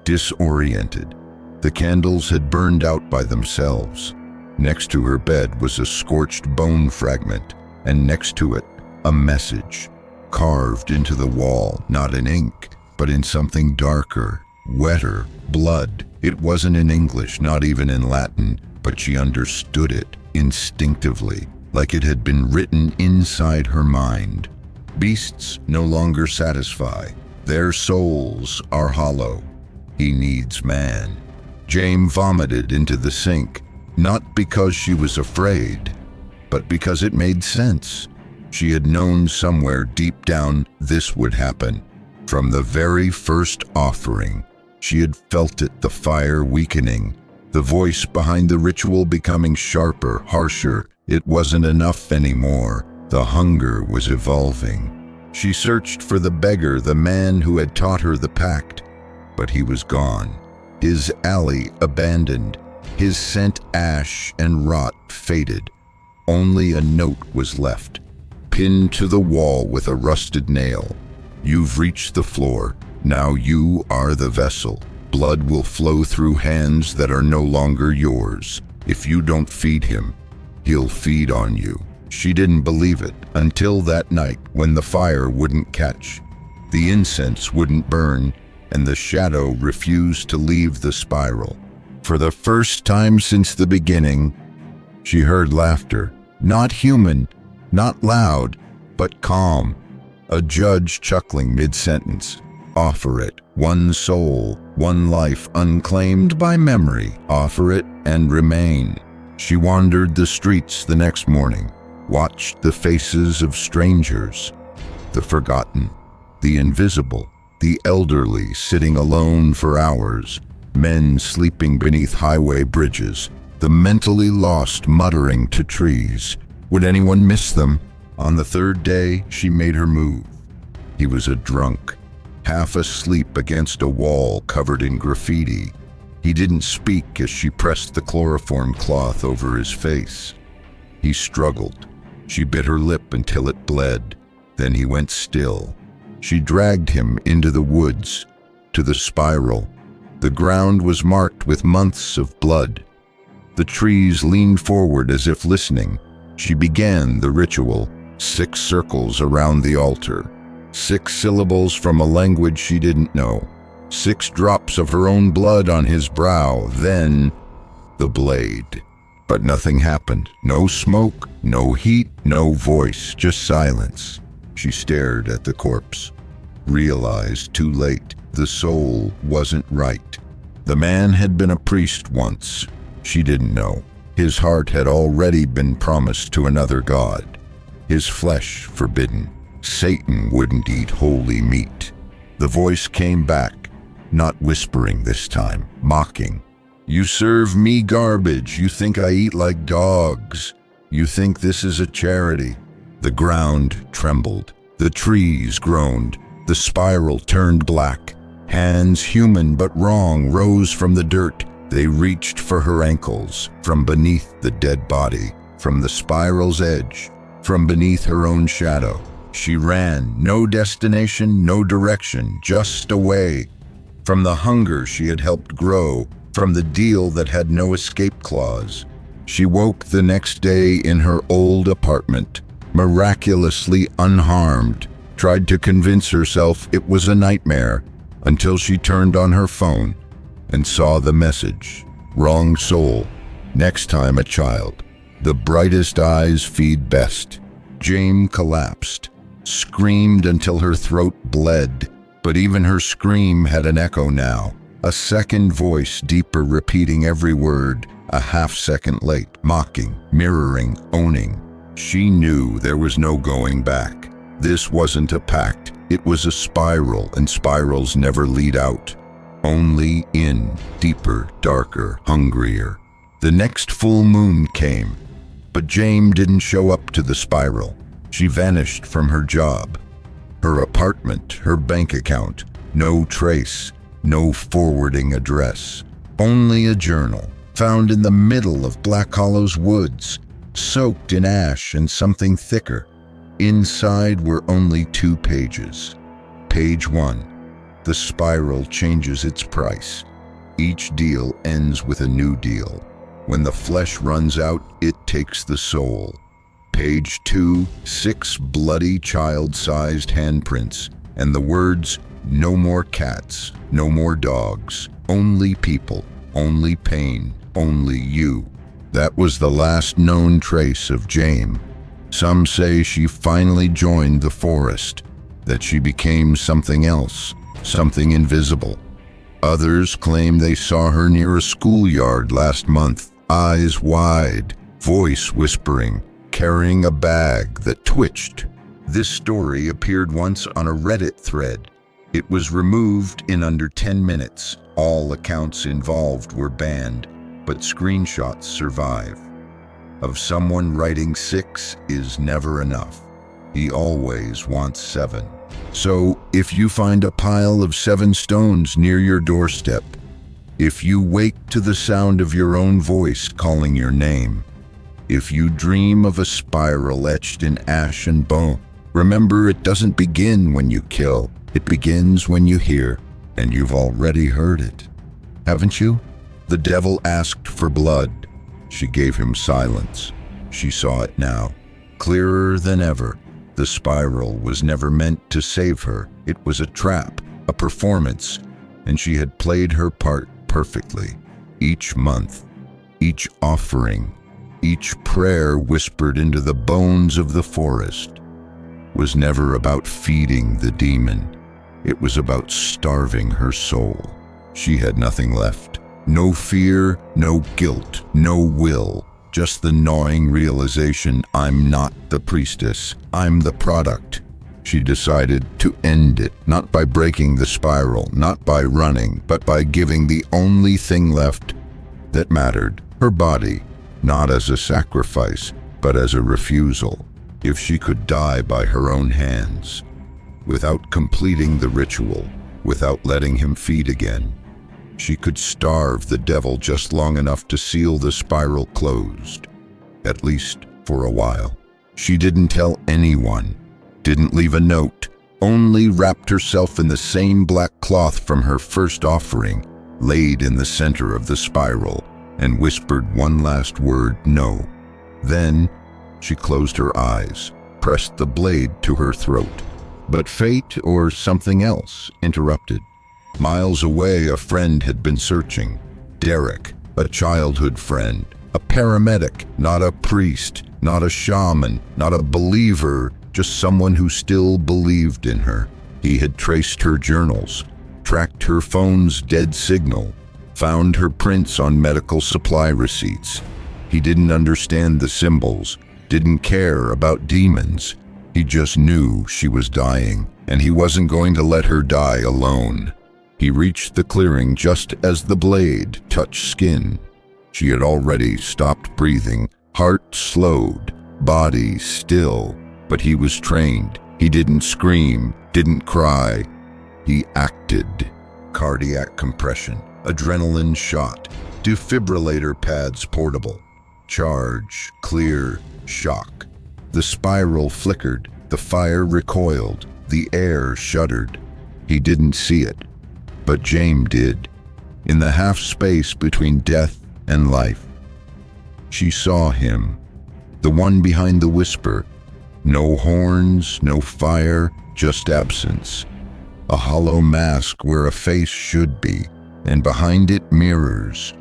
disoriented, The candles had burned out by themselves. Next to her bed was a scorched bone fragment, and next to it, a message, carved into the wall, not in ink, but in something darker, wetter, blood. It wasn't in English, not even in Latin, but she understood it instinctively, like it had been written inside her mind. Beasts no longer satisfy. Their souls are hollow. He needs man. Jane vomited into the sink, not because she was afraid, but because it made sense. She had known somewhere deep down this would happen. From the very first offering, she had felt it, the fire weakening, the voice behind the ritual becoming sharper, harsher. It wasn't enough anymore. The hunger was evolving. She searched for the beggar, the man who had taught her the pact, but he was gone. His alley abandoned, his scent ash and rot faded. Only a note was left, pinned to the wall with a rusted nail. You've reached the floor. Now you are the vessel. Blood will flow through hands that are no longer yours. If you don't feed him, he'll feed on you. She didn't believe it until that night when the fire wouldn't catch, the incense wouldn't burn, and the shadow refused to leave the spiral. For the first time since the beginning, she heard laughter. Not human, not loud, but calm. A judge chuckling mid-sentence. Offer it. One soul, one life unclaimed by memory. Offer it and remain. She wandered the streets the next morning, watched the faces of strangers, the forgotten, the invisible, the elderly sitting alone for hours, men sleeping beneath highway bridges, the mentally lost muttering to trees. Would anyone miss them? On the third day, she made her move. He was a drunk, half asleep against a wall covered in graffiti. He didn't speak as she pressed the chloroform cloth over his face. He struggled. She bit her lip until it bled. Then he went still. She dragged him into the woods, to the spiral. The ground was marked with months of blood. The trees leaned forward as if listening. She began the ritual, 6 circles around the altar, 6 syllables from a language she didn't know, 6 drops of her own blood on his brow, then the blade. But nothing happened. No smoke, no heat, no voice, just silence. She stared at the corpse, realized too late the soul wasn't right. The man had been a priest once. She didn't know. His heart had already been promised to another god. His flesh forbidden. Satan wouldn't eat holy meat. The voice came back, not whispering this time, mocking. You serve me garbage. You think I eat like dogs. You think this is a charity. The ground trembled. The trees groaned. The spiral turned black. Hands, human but wrong, rose from the dirt. They reached for her ankles, from beneath the dead body, from the spiral's edge, from beneath her own shadow. She ran, no destination, no direction, just away. From the hunger she had helped grow, from the deal that had no escape clause. She woke the next day in her old apartment, miraculously unharmed, tried to convince herself it was a nightmare, until she turned on her phone and saw the message. Wrong soul. Next time a child. The brightest eyes feed best. Jane collapsed, screamed until her throat bled, but even her scream had an echo now. A second voice, deeper, repeating every word, a half-second late, mocking, mirroring, owning. She knew there was no going back. This wasn't a pact. It was a spiral, and spirals never lead out. Only in, deeper, darker, hungrier. The next full moon came, but Jane didn't show up to the spiral. She vanished from her job, her apartment, her bank account. No trace, no forwarding address. Only a journal, found in the middle of Black Hollow's woods, soaked in ash and something thicker. Inside were only 2 pages. Page 1. The spiral changes its price. Each deal ends with a new deal. When the flesh runs out, it takes the soul. Page 2, 6 bloody child-sized handprints, and the words, "No more cats, no more dogs, only people, only pain, only you." That was the last known trace of Jane. Some say she finally joined the forest, that she became something else, something invisible. Others claim they saw her near a schoolyard last month, eyes wide, voice whispering, carrying a bag that twitched. This story appeared once on a Reddit thread. It was removed in under 10 minutes. All accounts involved were banned, but screenshots survive. Of someone writing 6 is never enough. He always wants 7. So, if you find a pile of 7 stones near your doorstep, if you wake to the sound of your own voice calling your name, if you dream of a spiral etched in ash and bone, remember it doesn't begin when you kill. It begins when you hear, and you've already heard it. Haven't you? The devil asked for blood. She gave him silence. She saw it now, clearer than ever. The spiral was never meant to save her. It was a trap, a performance, and she had played her part perfectly. Each month, each offering, each prayer whispered into the bones of the forest was never about feeding the demon. It was about starving her soul. She had nothing left. No fear, no guilt, no will. Just the gnawing realization, I'm not the priestess, I'm the product. She decided to end it, not by breaking the spiral, not by running, but by giving the only thing left that mattered, her body, not as a sacrifice, but as a refusal. If she could die by her own hands, without completing the ritual, without letting him feed again, she could starve the devil just long enough to seal the spiral closed, at least for a while. She didn't tell anyone, didn't leave a note, only wrapped herself in the same black cloth from her first offering, laid in the center of the spiral, and whispered one last word, no. Then she closed her eyes, pressed the blade to her throat. But fate or something else interrupted. Miles away, a friend had been searching. Derek, a childhood friend, a paramedic, not a priest, not a shaman, not a believer, just someone who still believed in her. He had traced her journals, tracked her phone's dead signal, found her prints on medical supply receipts. He didn't understand the symbols, didn't care about demons. He just knew she was dying, and he wasn't going to let her die alone. He reached the clearing just as the blade touched skin. She had already stopped breathing, heart slowed, body still, but he was trained. He didn't scream, didn't cry. He acted. Cardiac compression, adrenaline shot, defibrillator pads portable. Charge, clear, shock. The spiral flickered, the fire recoiled, the air shuddered. He didn't see it, but James did. In the half space between death and life, she saw him, the one behind the whisper. No horns, no fire, just absence. A hollow mask where a face should be, and behind it mirrors,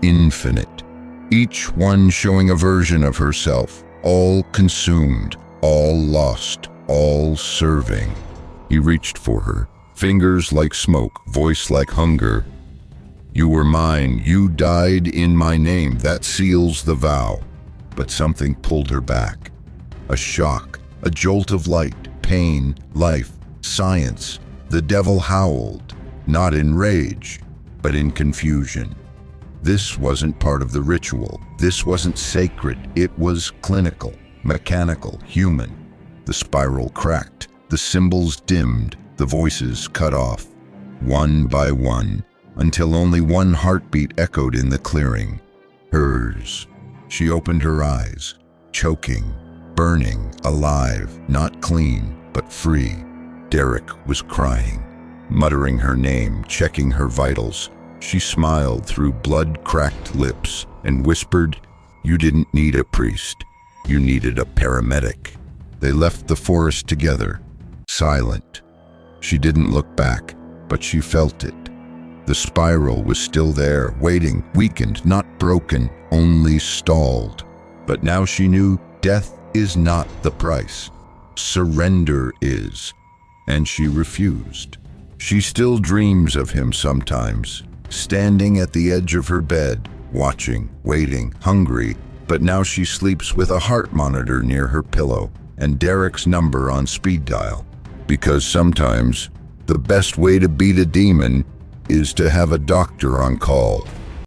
infinite. Each one showing a version of herself, all consumed, all lost, all serving. He reached for her, fingers like smoke, voice like hunger. You were mine, you died in my name, that seals the vow. But something pulled her back. A shock, a jolt of light, pain, life, science. The devil howled, not in rage, but in confusion. This wasn't part of the ritual. This wasn't sacred. It was clinical, mechanical, human. The spiral cracked, the symbols dimmed, the voices cut off, one by one, until only one heartbeat echoed in the clearing. Hers. She opened her eyes, choking, burning, alive, not clean, but free. Derek was crying, muttering her name, checking her vitals. She smiled through blood-cracked lips and whispered, "You didn't need a priest. You needed a paramedic." They left the forest together, silent. She didn't look back, but she felt it. The spiral was still there, waiting, weakened, not broken, only stalled. But now she knew death is not the price. Surrender is. And she refused. She still dreams of him sometimes, standing at the edge of her bed, watching, waiting, hungry, but now she sleeps with a heart monitor near her pillow and Derek's number on speed dial. Because sometimes the best way to beat a demon is to have a doctor on call.